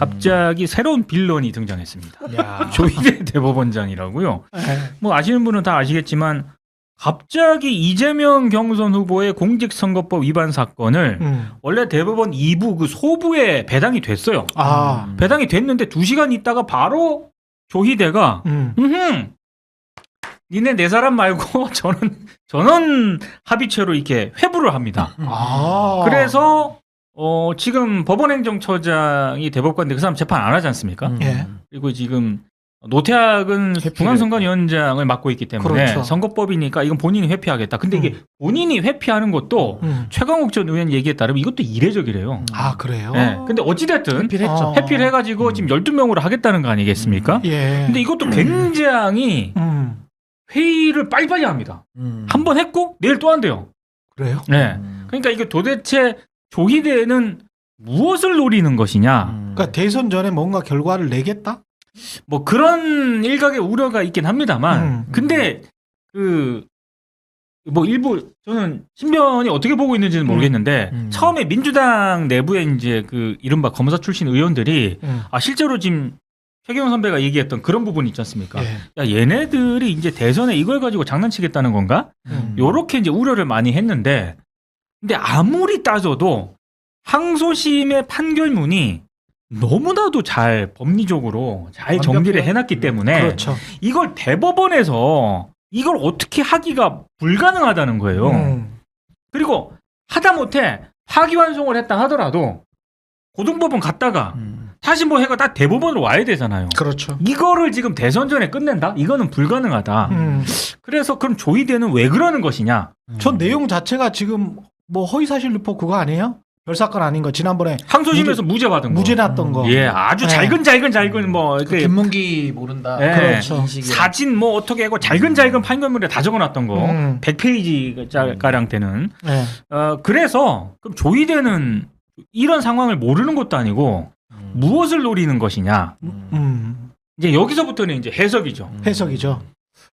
갑자기 새로운 빌런이 등장했습니다. 야. 조희대 대법원장이라고요. 네. 뭐 아시는 분은 다 아시겠지만 갑자기 이재명 경선 후보의 공직선거법 위반 사건을 원래 대법원 2부 그 소부에 배당이 됐어요. 아. 배당이 됐는데 2시간 있다가 바로 조희대가 니네 네 사람 말고 전원 합의체로 이렇게 회부를 합니다. 아. 그래서 지금 법원행정처장이 대법관인데 그 사람 재판 안 하지 않습니까? 예. 그리고 지금 노태학은 중앙선관위원장을 맡고 있기 때문에 그렇죠. 선거법이니까 이건 본인이 회피하겠다. 근데 이게 본인이 회피하는 것도 최강욱 전 의원 얘기에 따르면 이것도 이례적이래요. 아, 그래요? 네. 근데 어찌됐든 회피를 했죠. 회피를 해가지고 지금 12명으로 하겠다는 거 아니겠습니까? 예. 근데 이것도 굉장히 회의를 빨리빨리 합니다. 한 번 했고 내일 또 한대요. 그래요? 네. 그러니까 이게 도대체 조희대는 무엇을 노리는 것이냐? 그러니까 대선 전에 뭔가 결과를 내겠다? 뭐 그런 일각의 우려가 있긴 합니다만, 근데 뭐 일부 저는 신변이 어떻게 보고 있는지는 모르겠는데 처음에 민주당 내부에 이제 그 이른바 검사 출신 의원들이 실제로 지금 최경영 선배가 얘기했던 그런 부분이 있지 않습니까? 예. 야, 얘네들이 이제 대선에 이걸 가지고 장난치겠다는 건가? 요렇게 이제 우려를 많이 했는데, 근데 아무리 따져도 항소심의 판결문이 너무나도 잘 법리적으로 잘 정리를 해놨기 때문에 그렇죠. 이걸 대법원에서 이걸 어떻게 하기가 불가능하다는 거예요. 그리고 하다못해 파기환송을 했다 하더라도 고등법원 갔다가 다시 뭐 해가 다 대법원으로 와야 되잖아요. 그렇죠. 이거를 지금 대선 전에 끝낸다? 이거는 불가능하다. 그래서 그럼 조희대는 왜 그러는 것이냐? 전 내용 자체가 지금 뭐 허위사실 유포 그거 아니에요? 별사건 아닌 거 지난번에 항소심에서 무죄 받은 거. 무죄 났던 거. 예, 아주 잘근 뭐 그 이렇게 김문기 모른다. 예, 그렇죠. 인식이. 사진 뭐 어떻게 하고 잘근 판결문에 다 적어놨던 거 100페이지 가량 되는. 네. 그래서 그럼 조희대는 이런 상황을 모르는 것도 아니고 무엇을 노리는 것이냐? 이제 여기서부터는 이제 해석이죠. 해석이죠.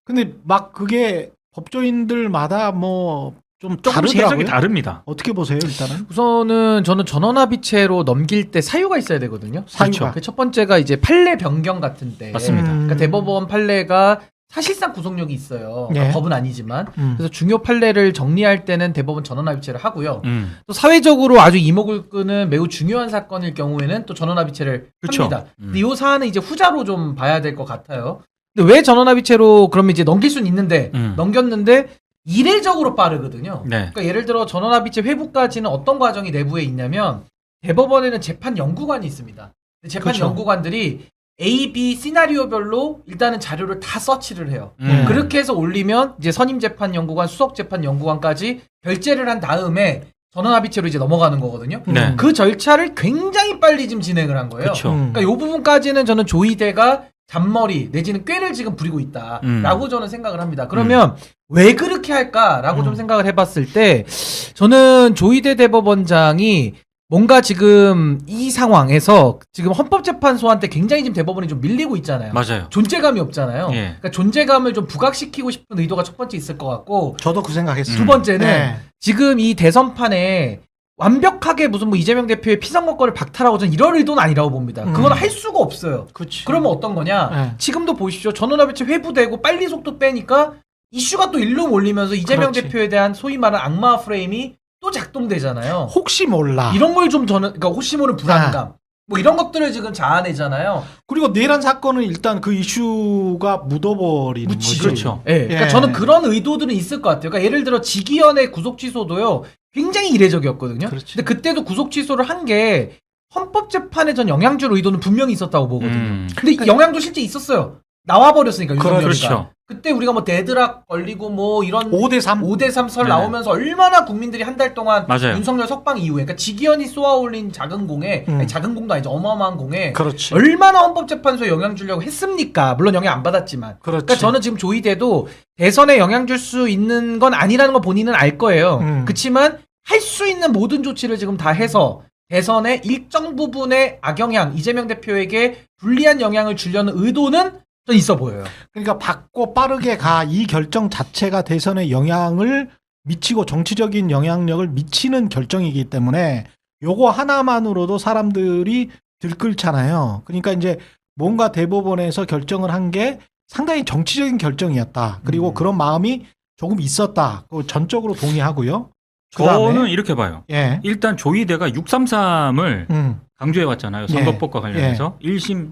근데 막 그게 법조인들마다 뭐 좀 조금씩 다르더라고요. 해석이 다릅니다. 어떻게 보세요, 일단은? 우선은 저는 전원합의체로 넘길 때 사유가 있어야 되거든요. 사유가. 그 첫 번째가 이제 판례 변경 같은데. 맞습니다. 그러니까 대법원 판례가 사실상 구속력이 있어요. 그러니까 예. 법은 아니지만. 그래서 중요 판례를 정리할 때는 대법원 전원합의체를 하고요. 음. 또 사회적으로 아주 이목을 끄는 매우 중요한 사건일 경우에는 또 전원합의체를 그쵸. 합니다. 근데 이 사안은 이제 후자로 좀 봐야 될 것 같아요. 근데 왜 전원합의체로 그러면 이제 넘길 수는 있는데 넘겼는데 이례적으로 빠르거든요. 네. 그러니까 예를 들어 전원합의체 회부까지는 어떤 과정이 내부에 있냐면 대법원에는 재판 연구관이 있습니다. 재판 그렇죠. 연구관들이 A, B 시나리오별로 일단은 자료를 다 서치를 해요. 음. 그렇게 해서 올리면 이제 선임재판연구관, 수석재판연구관까지 결재를 한 다음에 전원합의체로 이제 넘어가는 거거든요. 네. 그 절차를 굉장히 빨리 지금 진행을 한 거예요. 그렇죠. 그러니까 이 부분까지는 저는 조희대가 잔머리 내지는 꾀를 지금 부리고 있다라고 저는 생각을 합니다. 그러면 왜 그렇게 할까라고 좀 생각을 해봤을 때 저는 조희대 대법원장이 뭔가 지금 이 상황에서 지금 헌법재판소한테 굉장히 지금 대법원이 좀 밀리고 있잖아요. 맞아요. 존재감이 없잖아요. 예. 그러니까 존재감을 좀 부각시키고 싶은 의도가 첫 번째 있을 것 같고 저도 그 생각했어요. 두 번째는 네. 지금 이 대선판에 완벽하게 무슨 뭐 이재명 대표의 피선거권을 박탈하고 저는 이런 의도는 아니라고 봅니다. 그건 할 수가 없어요. 그치. 그러면 어떤 거냐? 네. 지금도 보십시오. 전원합의체 회부되고 빨리 속도 빼니까 이슈가 또 일로 몰리면서 이재명 그렇지. 대표에 대한 소위 말하는 악마 프레임이 또 작동되잖아요. 혹시 몰라. 이런 걸 좀 저는 그러니까 혹시 모르는 불안감 뭐 이런 것들을 지금 자아내잖아요. 그리고 내란 사건은 일단 그 이슈가 묻어버리는 거지. 그렇죠. 예. 그러니까 예. 저는 그런 의도들은 있을 것 같아요. 그러니까 예를 들어 지기현의 구속 취소도요. 굉장히 이례적이었거든요. 그렇지. 근데 그때도 구속 취소를 한 게 헌법재판에 전 영향 줄 의도는 분명히 있었다고 보거든요. 근데 이 영향도 실제 있었어요. 나와 버렸으니까 윤석열이가. 그렇죠. 그때 우리가 뭐 데드락 걸리고 뭐 이런 5대3. 5대3 설 네. 나오면서 얼마나 국민들이 한 달 동안 맞아요. 윤석열 석방 이후에 그러니까 지기현이 쏘아올린 작은 공에 아니, 작은 공도 아니죠. 어마어마한 공에 그렇지. 얼마나 헌법재판소에 영향 주려고 했습니까? 물론 영향 안 받았지만. 그렇지. 그러니까 저는 지금 조희대도 대선에 영향 줄 수 있는 건 아니라는 거 본인은 알 거예요. 그렇지만 할 수 있는 모든 조치를 지금 다 해서 대선의 일정 부분의 악영향, 이재명 대표에게 불리한 영향을 주려는 의도는 좀 있어 보여요. 그러니까 받고 빠르게 가 이 결정 자체가 대선에 영향을 미치고 정치적인 영향력을 미치는 결정이기 때문에 요거 하나만으로도 사람들이 들끓잖아요. 그러니까 이제 뭔가 대법원에서 결정을 한 게 상당히 정치적인 결정이었다. 그리고 그런 마음이 조금 있었다. 그거 전적으로 동의하고요. 그다음에 저는 이렇게 봐요. 예. 일단 조희대가 633을 강조해 왔잖아요. 선거법과 관련해서 1심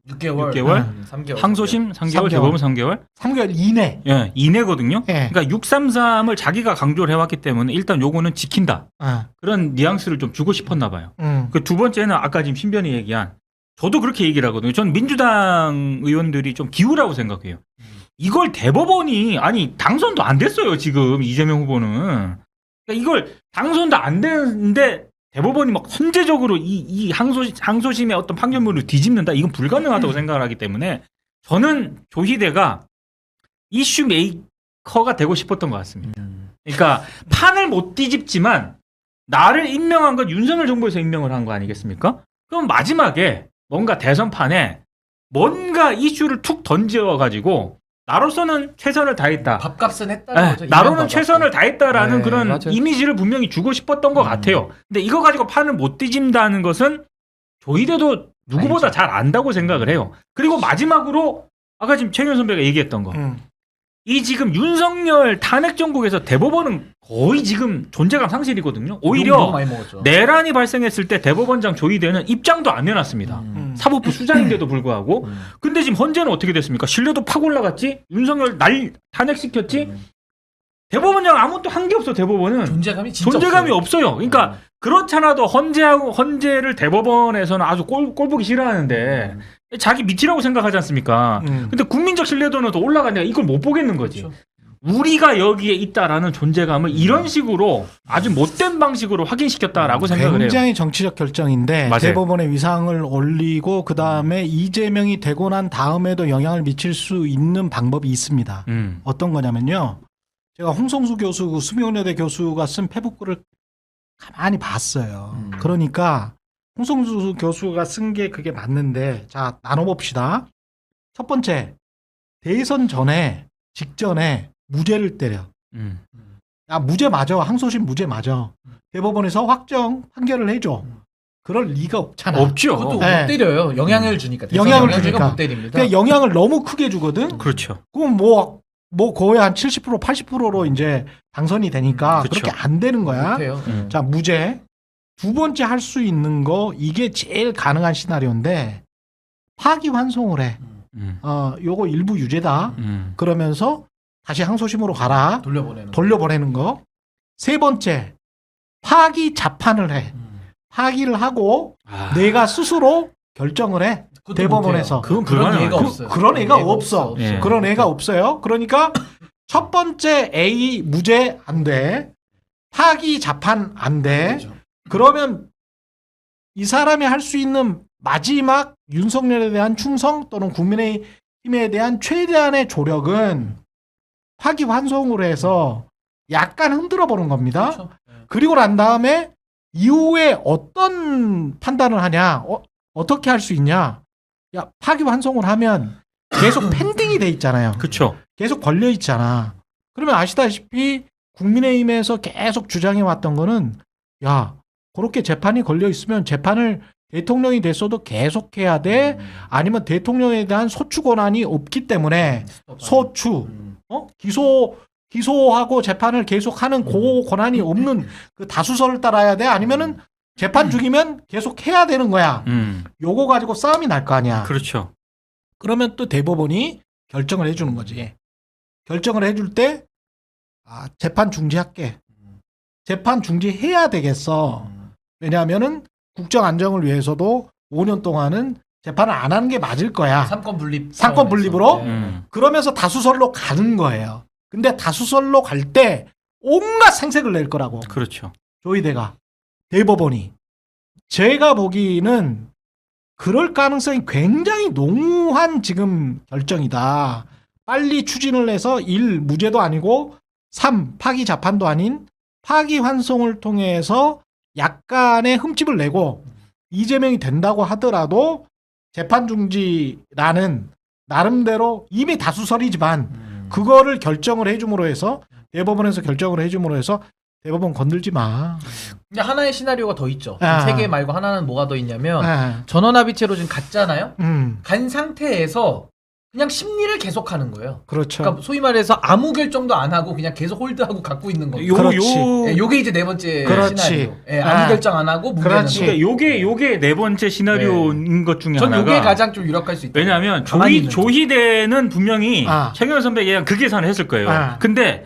6개월, 6개월, 3개월, 항소심 3개월, 3개월. 대법원 3개월. 3개월 이내. 예, 이내거든요. 예. 그러니까 633을 자기가 강조를 해왔기 때문에 일단 요거는 지킨다. 아, 그런 뉘앙스를 좀 주고 싶었나 봐요. 그 두 번째는 아까 지금 신변이 얘기한 저도 그렇게 얘기를 하거든요. 전 민주당 의원들이 좀 기우라고 생각해요. 이걸 대법원이 아니 당선도 안 됐어요. 지금 이재명 후보는. 그러니까 이걸 당선도 안 되는데 대법원이 막 선제적으로 이 항소심의 어떤 판결문을 뒤집는다. 이건 불가능하다고 생각을 하기 때문에 저는 조희대가 이슈 메이커가 되고 싶었던 것 같습니다. 그러니까 판을 못 뒤집지만 나를 임명한 건 윤석열 정부에서 임명을 한 거 아니겠습니까? 그럼 마지막에 뭔가 대선판에 뭔가 이슈를 툭 던져가지고 나로서는 최선을 다했다. 밥값은 했다는 거죠. 나로는 인간 최선을 다했다라는 네, 그런 맞아요. 이미지를 분명히 주고 싶었던 것 같아요. 근데 이거 가지고 판을 못 뒤집는다는 것은 조희대도 누구보다 잘 안다고 생각을 해요. 그리고 마지막으로 아까 지금 최현 선배가 얘기했던 거. 이 지금 윤석열 탄핵 정국에서 대법원은 거의 지금 존재감 상실이거든요. 너무 오히려 많이 먹었죠. 내란이 발생했을 때 대법원장 조희대는 입장도 안 내놨습니다. 사법부 수장인데도 불구하고. 근데 지금 헌재는 어떻게 됐습니까? 신뢰도 팍 올라갔지? 윤석열 탄핵시켰지? 대법원장 아무것도 한 게 없어. 대법원은 존재감이 진짜 존재감이 없어요. 없어요. 그러니까 그렇잖아도 헌재를 대법원에서는 아주 꼴보기 싫어하는데 자기 밑이라고 생각하지 않습니까? 근데 국민적 신뢰도는 더 올라가니까 이걸 못 보겠는 거지. 그렇죠. 우리가 여기에 있다라는 존재감을 이런 식으로 아주 못된 방식으로 확인시켰다라고 생각을 해요. 굉장히 정치적 결정인데 맞아요. 대법원의 위상을 올리고 그 다음에 이재명이 되고 난 다음에도 영향을 미칠 수 있는 방법이 있습니다. 어떤 거냐면요. 제가 홍성수 교수, 수명여대 교수가 쓴 페북글을 가만히 봤어요. 그러니까 홍성수 교수가 쓴 게 그게 맞는데 자 나눠봅시다. 첫 번째 대선 전에 직전에 무죄를 때려. 야 무죄 맞아. 항소심 무죄 맞아. 대법원에서 확정 판결을 해줘. 그럴 리가 없잖아. 없죠. 그것도 네. 못 때려요. 영향을 주니까. 영향을 대선 주니까. 못 때립니다. 그러니까 영향을 너무 크게 주거든. 그렇죠. 그럼 뭐 거의 한 70%, 80%로 이제 당선이 되니까 그쵸. 그렇게 안 되는 거야. 못해요. 자, 무죄. 두 번째 할 수 있는 거 이게 제일 가능한 시나리오인데 파기환송을 해. 요거 일부 유죄다. 그러면서 다시 항소심으로 가라. 돌려보내는 거. 세 번째 파기 자판을 해. 파기를 하고 내가 스스로 결정을 해. 대법원에서. 그건 그런 불가능하죠. 예가 없어요. 그런 애가 없어. 예. 그런 애가 없어요. 그러니까 첫 번째 A 무죄 안 돼. 파기 자판 안 돼. 그렇죠. 그러면 이 사람이 할 수 있는 마지막 윤석열에 대한 충성 또는 국민의힘에 대한 최대한의 조력은 파기 환송으로 해서 약간 흔들어 보는 겁니다. 그렇죠. 그리고 난 다음에 이후에 어떤 판단을 하냐, 어떻게 할 수 있냐. 야, 파기 환송을 하면 계속 펜딩이 돼 있잖아요. 그렇죠. 계속 걸려 있잖아. 그러면 아시다시피 국민의힘에서 계속 주장해 왔던 거는 야, 그렇게 재판이 걸려 있으면 재판을 대통령이 됐어도 계속해야 돼. 아니면 대통령에 대한 소추 권한이 없기 때문에 소추, 기소하고 재판을 계속하는 그 권한이 없는 그 다수설을 따라야 돼. 아니면은 재판 중이면 계속 해야 되는 거야. 요거 가지고 싸움이 날 거 아니야. 그렇죠. 그러면 또 대법원이 결정을 해주는 거지. 결정을 해줄 때 재판 중지할게. 재판 중지해야 되겠어. 왜냐하면은 국정 안정을 위해서도 5년 동안은 재판을 안 하는 게 맞을 거야. 삼권 분립. 삼권 분립으로? 네. 그러면서 다수설로 가는 거예요. 근데 다수설로 갈 때 온갖 생색을 낼 거라고. 그렇죠. 조희대가. 대법원이. 제가 보기에는 그럴 가능성이 굉장히 농후한 지금 결정이다. 빨리 추진을 해서 1. 무죄도 아니고 3. 파기 자판도 아닌 파기 환송을 통해서 약간의 흠집을 내고 이재명이 된다고 하더라도 재판 중지라는 나름대로 이미 다수설이지만 그거를 결정을 해줌으로 해서 대법원에서 결정을 해줌으로 해서 대법원 건들지 마. 근데 하나의 시나리오가 더 있죠. 아. 3개 말고 하나는 뭐가 더 있냐면 아, 전원합의체로 지금 갔잖아요. 음, 간 상태에서 그냥 심리를 계속하는 거예요. 그렇죠. 그러니까 소위 말해서 아무 결정도 안 하고 그냥 계속 홀드하고 갖고 있는 거죠. 그렇지. 예, 요게 이제 네 번째 그렇지. 시나리오. 예, 아무 아. 결정 안 하고 뭉개는 그렇지. 거. 그러니까 요게 네 번째 시나리오인 것 중에 전 하나가 요게 가장 좀 유력할 수 있다. 왜냐하면 가만히 있는 거. 조희대는 분명히 아. 최경영 선배 얘기한 그 계산을 했을 거예요. 아. 근데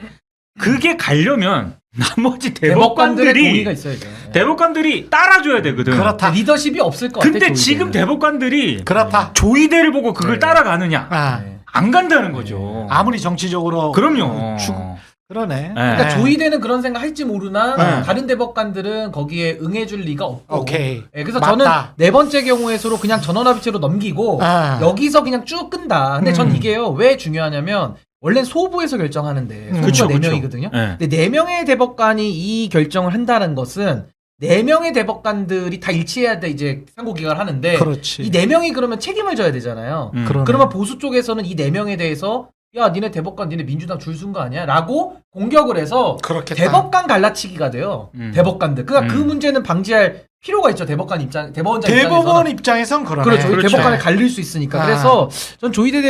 그게 가려면 나머지 대법관들의 대법관들이 동의가 있어야죠. 예. 대법관들이 따라줘야 되거든. 그렇다. 리더십이 없을 것 같아. 근데 지금 대법관들이 그렇다. 조희대를 보고 그걸 네. 따라가느냐? 아, 네. 안 간다는 거죠. 아무리 정치적으로 그럼요. 그러네. 네. 그러니까 조이대는 그런 생각 할지 모르나 네. 다른 대법관들은 거기에 응해줄 리가 없고. 오케이. 예, 그래서 맞다. 저는 네 번째 경우에서로 그냥 전원합의체로 넘기고 아. 여기서 그냥 쭉 끈다. 근데 전 이게요 왜 중요하냐면 원래 소부에서 결정하는데 소부가 그쵸, 네 그쵸. 명이거든요. 네. 근데 네 명의 대법관이 이 결정을 한다는 것은 네 명의 대법관들이 다 일치해야 돼 이제 상고 기각을 하는데 그렇지. 이 네 명이 그러면 책임을 져야 되잖아요. 그러네. 그러면 보수 쪽에서는 이 네 명에 대해서 야 니네 대법관 니네 민주당 줄 쓴 거 아니야? 라고 공격을 해서 그렇겠다. 대법관 갈라치기가 돼요. 대법관들. 그러니까 그 문제는 방지할 필요가 있죠. 대법관 입장, 대법원장 대법원 입장에서는. 입장에선 그러네. 그렇죠. 그렇죠. 대법관을 갈릴 수 있으니까. 아. 그래서 전 조희대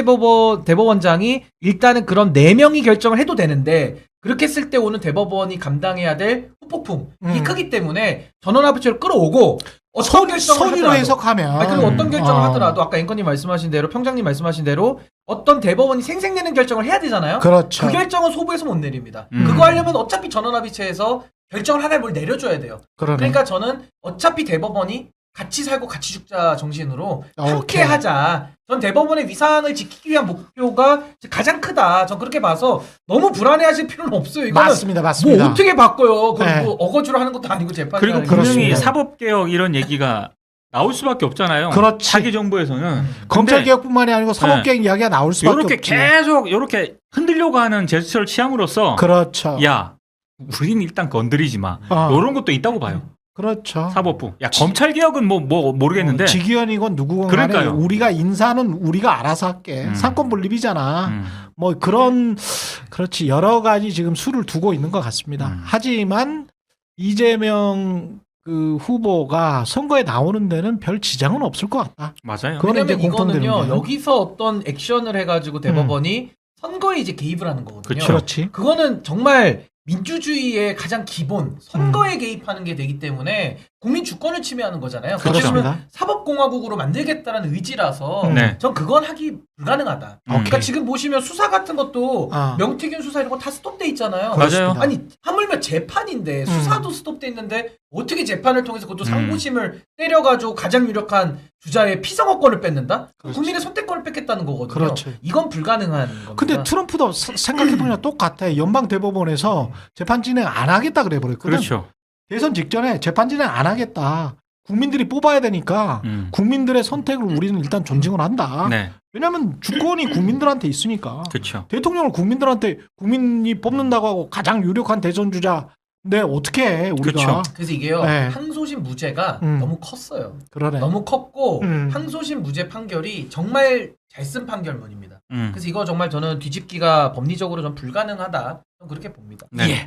대법원장이 일단은 그런 네 명이 결정을 해도 되는데 그렇게 했을 때 오는 대법원이 감당해야 될 후폭풍이 크기 때문에 전원합의체를 끌어오고 어떤 결정을 선의로 하더라도 해석하면. 아니, 그리고 어떤 결정을 어. 하더라도 아까 앵커님 말씀하신 대로 평장님 말씀하신 대로 어떤 대법원이 생색내는 결정을 해야 되잖아요. 그렇죠. 그 결정은 소부에서 못 내립니다. 음. 그거 하려면 어차피 전원합의체에서 결정을 하나에 뭘 내려줘야 돼요. 그러네. 그러니까 저는 어차피 대법원이 같이 살고 같이 죽자 정신으로 함께 오케이. 하자. 전 대법원의 위상을 지키기 위한 목표가 가장 크다. 전 그렇게 봐서 너무 불안해하실 필요는 없어요. 이거는 맞습니다. 맞습니다. 뭐 어떻게 바꿔요? 그걸 네. 뭐 어거지로 하는 것도 아니고 재판이 그리고 아니고. 분명히 그렇습니다. 사법개혁 이런 얘기가 나올 수밖에 없잖아요. 그렇지. 자기 정부에서는. 검찰개혁뿐만이 아니고 사법개혁 이야기가 나올 수밖에 이렇게 없지. 계속 이렇게 흔들려고 하는 제스처를 취함으로써 그렇죠. 야 우린 일단 건드리지 마. 어. 이런 것도 있다고 봐요. 그렇죠. 사법부. 야 검찰개혁은 뭐 모르겠는데. 직위원이건 누구건 간에 그러니까요. 우리가 인사는 우리가 알아서 할게. 상권 분립이잖아. 음. 뭐 그런 그렇지 여러 가지 지금 수를 두고 있는 것 같습니다. 하지만 이재명 그 후보가 선거에 나오는 데는 별 지장은 없을 것 같다. 맞아요. 그거는 이제 왜냐면 공통되는 이거는요. 거예요. 여기서 어떤 액션을 해가지고 대법원이 선거에 이제 개입을 하는 거거든요. 그쵸. 그렇지. 그거는 정말 민주주의의 가장 기본 선거에 개입하는 게 되기 때문에 국민 주권을 침해하는 거잖아요. 그렇습니다. 그러면 사법공화국으로 만들겠다는 의지라서 네. 전 그건 하기 불가능하다. 그러니까 지금 보시면 수사 같은 것도 아. 명태균 수사 이런 거 다 스톱돼 있잖아요. 맞아요. 아니 하물며 재판인데 수사도 스톱돼 있는데 어떻게 재판을 통해서 그것도 상고심을 때려가지고 가장 유력한 주자의 피선거권을 뺏는다? 그렇지. 국민의 선택권을 뺏겠다는 거거든요. 그렇죠. 이건 불가능한 겁니다. 근데 트럼프도 생각해보면 똑같아. 연방 대법원에서 재판 진행 안 하겠다 그래 버렸거든. 그렇죠. 대선 직전에 재판 진행 안 하겠다. 국민들이 뽑아야 되니까 국민들의 선택을 우리는 일단 존중을 한다. 네. 왜냐하면 주권이 국민들한테 있으니까. 그렇죠. 대통령을 국민들한테 국민이 뽑는다고 하고 가장 유력한 대선 주자. 근데 어떻게 해 우리가? 그쵸. 그래서 이게요 네. 항소심 무죄가 음. 너무 컸어요. 그러네. 너무 컸고 음. 항소심 무죄 판결이 정말 잘 쓴 판결문입니다. 음. 그래서 이거 정말 저는 뒤집기가 법리적으로 좀 불가능하다. 좀 그렇게 봅니다. 네. 예.